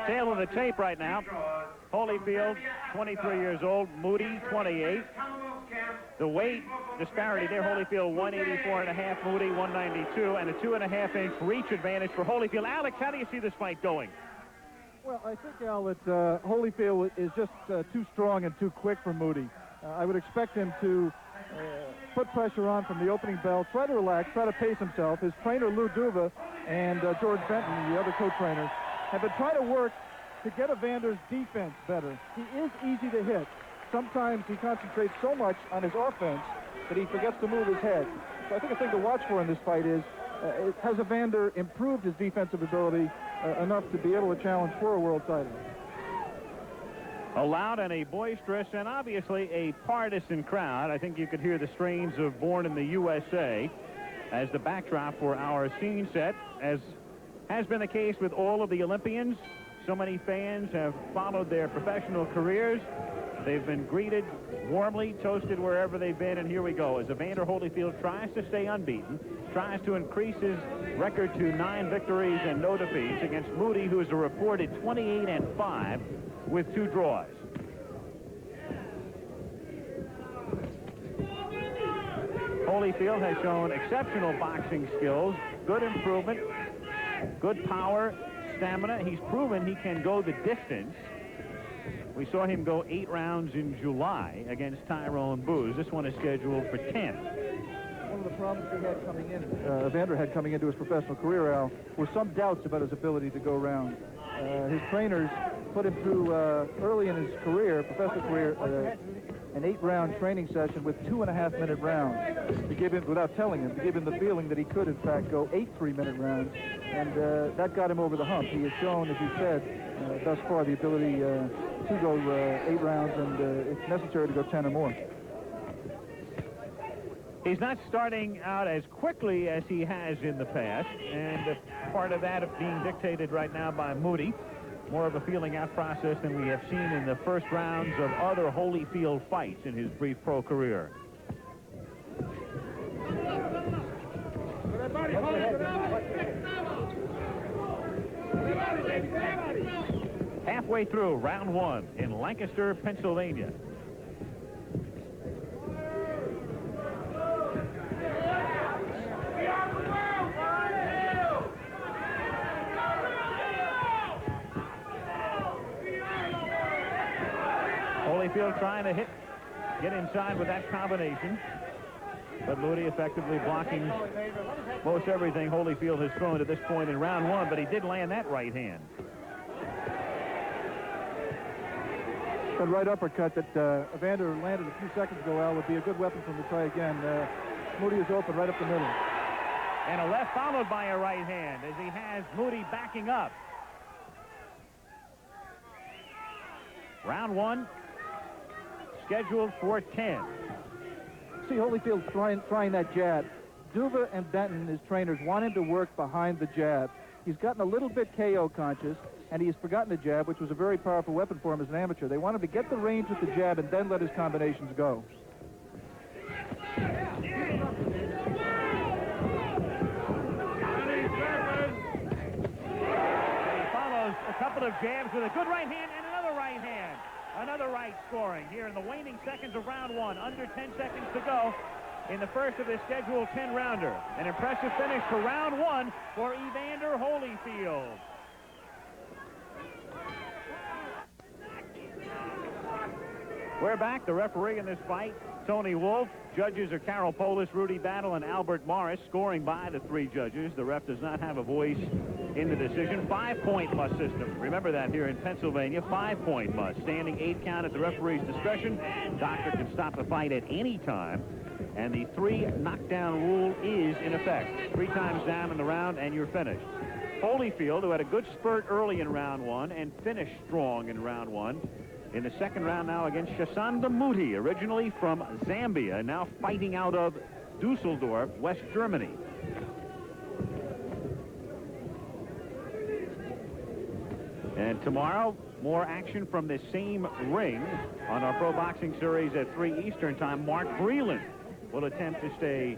Tail of the tape right now. Holyfield, 23 years old. Mutti, 28. The weight disparity there, Holyfield 184.5, Mutti 192, and a 2.5-inch reach advantage for Holyfield. Alex, how do you see this fight going? Well, I think, Al, that Holyfield is just too strong and too quick for Mutti. I would expect him to put pressure on from the opening bell, try to relax, try to pace himself. His trainer, Lou Duva, and George Benton, the other co-trainer, have been trying to work to get Evander's defense better. He is easy to hit. Sometimes he concentrates so much on his offense that he forgets to move his head. So I think a thing to watch for in this fight is, has Evander improved his defensive ability enough to be able to challenge for a world title? A loud and a boisterous and obviously a partisan crowd. I think you could hear the strains of Born in the USA as the backdrop for our scene set, as has been the case with all of the Olympians. So many fans have followed their professional careers. They've been greeted warmly, toasted wherever they've been, and here we go as Evander Holyfield tries to stay unbeaten, tries to increase his record to 9 victories and no defeats against Mutti, who is a reported 28-5 with 2 draws. Holyfield has shown exceptional boxing skills, good improvement, good power, stamina. He's proven he can go the distance. We saw him go 8 rounds in July against Tyrone Booz. This one is scheduled for 10. One of the problems he had coming in, Evander had coming into his professional career, Al, were some doubts about his ability to go round. His trainers put him through, early in his career, professional career, an 8-round training session with 2.5-minute rounds to give him, without telling him, to give him the feeling that he could, in fact, go 8 3-minute rounds, and that got him over the hump. He has shown, as you said, thus far the ability to go 8 rounds, and if necessary, to go 10 or more. He's not starting out as quickly as he has in the past, and part of that being dictated right now by Mutti. More of a feeling out process than we have seen in the first rounds of other Holyfield fights in his brief pro career. Halfway through round 1 in Lancaster, Pennsylvania. Holyfield trying to get inside with that combination, but Mutti effectively blocking most everything Holyfield has thrown to this point in round 1, but he did land that right hand. That right uppercut that Evander landed a few seconds ago, Al, would be a good weapon for him to try again. Mutti is open right up the middle. And a left followed by a right hand as he has Mutti backing up. Round 1 scheduled for 10. See Holyfield trying that jab. Duva and Benton, his trainers, want him to work behind the jab. He's gotten a little bit KO conscious, and he's forgotten the jab, which was a very powerful weapon for him as an amateur. They want him to get the range with the jab and then let his combinations go. He follows a couple of jabs with a good right hand and another right hand. Another right scoring here in the waning seconds of round 1. Under 10 seconds to go in the first of this scheduled 10-rounder. An impressive finish for round 1 for Evander Holyfield. We're back. The referee in this fight, Tony Wolf. Judges are Carol Polis, Rudy Battle, and Albert Morris. Scoring by the 3 judges. The ref does not have a voice in the decision. 5-point must system. Remember that here in Pennsylvania. 5-point must. Standing 8 count at the referee's discretion. Doctor can stop the fight at any time. And the 3 knockdown rule is in effect. 3 times down in the round and you're finished. Holyfield, who had a good spurt early in round 1 and finished strong in round 1, in the second round now against Chisanda Mutti, originally from Zambia, now fighting out of Dusseldorf, West Germany. And tomorrow, more action from this same ring on our Pro Boxing Series at 3 Eastern Time. Mark Breland will attempt to stay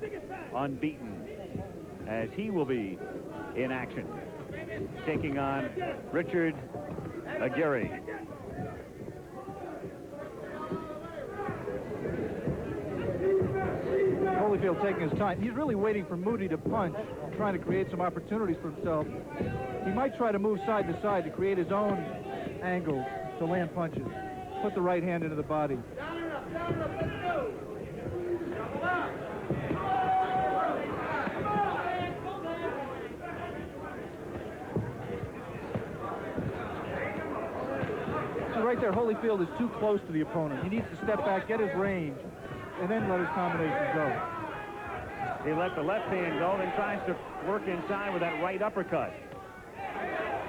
unbeaten as he will be in action, taking on Richard Aguirre. Holyfield taking his time. He's really waiting for Mutti to punch, trying to create some opportunities for himself. He might try to move side to side to create his own angles to land punches. Put the right hand into the body. So right there, Holyfield is too close to the opponent. He needs to step back, get his range, and then let his combinations go. He let the left hand go, then tries to work inside with that right uppercut.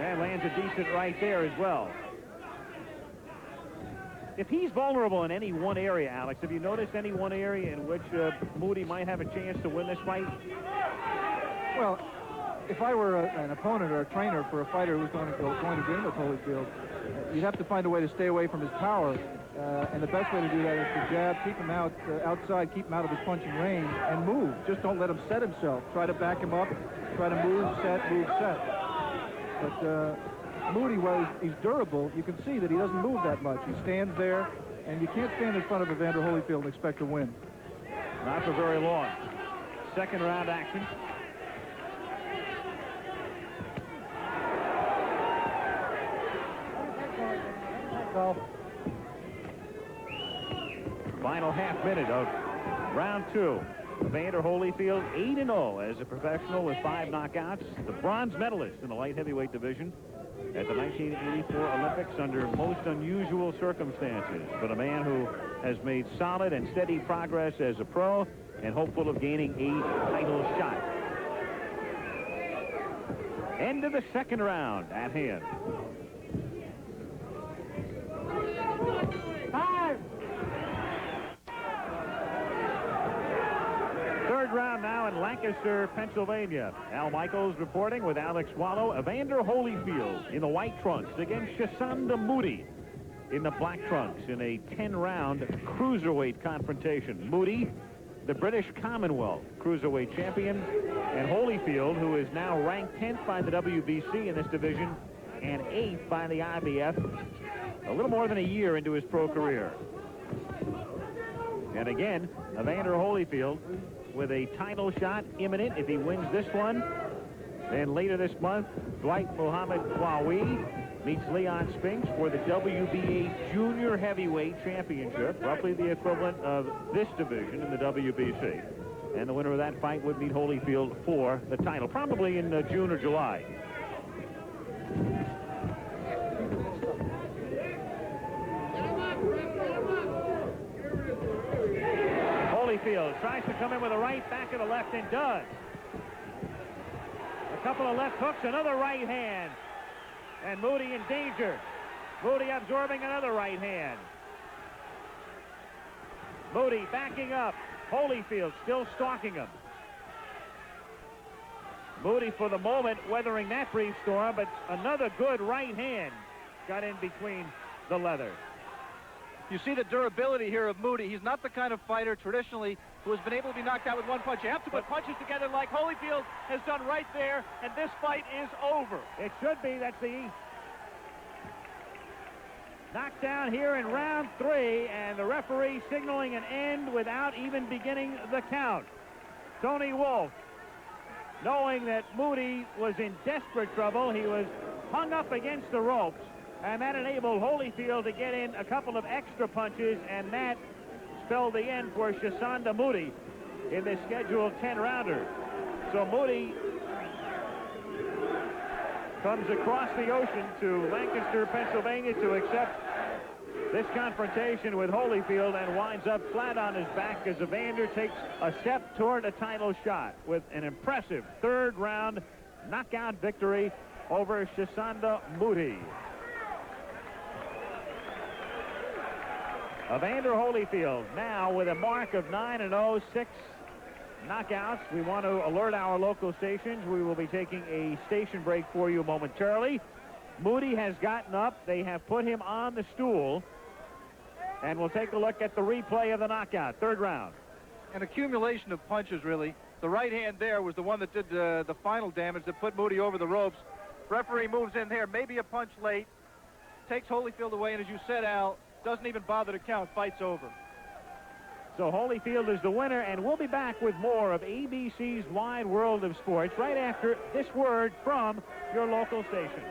And lands a decent right there as well. If he's vulnerable in any one area, Alex, have you noticed any one area in which Mutti might have a chance to win this fight? Well, if I were an opponent or a trainer for a fighter who's going to go in with Holyfield, you'd have to find a way to stay away from his power. And the best way to do that is to jab, keep him out outside, keep him out of his punching range, and move. Just don't let him set himself. Try to back him up, try to move, set. But Mutti, while he's durable, you can see that he doesn't move that much. He stands there, and you can't stand in front of Evander Holyfield and expect to win. Not for very long. Second round action. Final half minute of round 2. Evander Holyfield 8-0 as a professional with 5 knockouts. The bronze medalist in the light heavyweight division at the 1984 Olympics under most unusual circumstances. But a man who has made solid and steady progress as a pro and hopeful of gaining a title shot. End of the second round at hand. Third round now in Lancaster, Pennsylvania. Al Michaels reporting with Alex Wallow. Evander Holyfield in the white trunks against Chisanda Mutti in the black trunks in a 10-round cruiserweight confrontation. Mutti, the British Commonwealth cruiserweight champion, and Holyfield, who is now ranked 10th by the WBC in this division and 8th by the IBF, a little more than a year into his pro career. And again, Evander Holyfield with a title shot imminent if he wins this one. Then later this month, Dwight Muhammad Qawi meets Leon Spinks for the WBA Junior Heavyweight Championship, roughly the equivalent of this division in the WBC. And the winner of that fight would meet Holyfield for the title, probably in June or July. Holyfield tries to come in with a right, back of the left, and does. A couple of left hooks, another right hand. And Mutti in danger. Mutti absorbing another right hand. Mutti backing up. Holyfield still stalking him. Mutti for the moment weathering that brief storm, but another good right hand got in between the leather. You see the durability here of Mutti. He's not the kind of fighter traditionally who has been able to be knocked out with one punch. You have to put punches together like Holyfield has done right there, and this fight is over. It should be. That's the knockdown here in round 3, and the referee signaling an end without even beginning the count. Tony Wolf, knowing that Mutti was in desperate trouble, he was hung up against the ropes, and that enabled Holyfield to get in a couple of extra punches, and that spelled the end for Chisanda Mutti in this scheduled 10-rounder. So Mutti comes across the ocean to Lancaster, Pennsylvania to accept this confrontation with Holyfield and winds up flat on his back as Evander takes a step toward a title shot with an impressive third-round knockout victory over Chisanda Mutti. Evander Holyfield now with a mark of 9-0, 6 knockouts. We want to alert our local stations. We will be taking a station break for you momentarily. Mutti has gotten up. They have put him on the stool. And we'll take a look at the replay of the knockout. Third round. An accumulation of punches, really. The right hand there was the one that did the final damage that put Mutti over the ropes. Referee moves in there, maybe a punch late. takes Holyfield away, and as you said, Al, doesn't even bother to count. Fight's over. So Holyfield is the winner, and we'll be back with more of ABC's Wide World of Sports right after this word from your local station.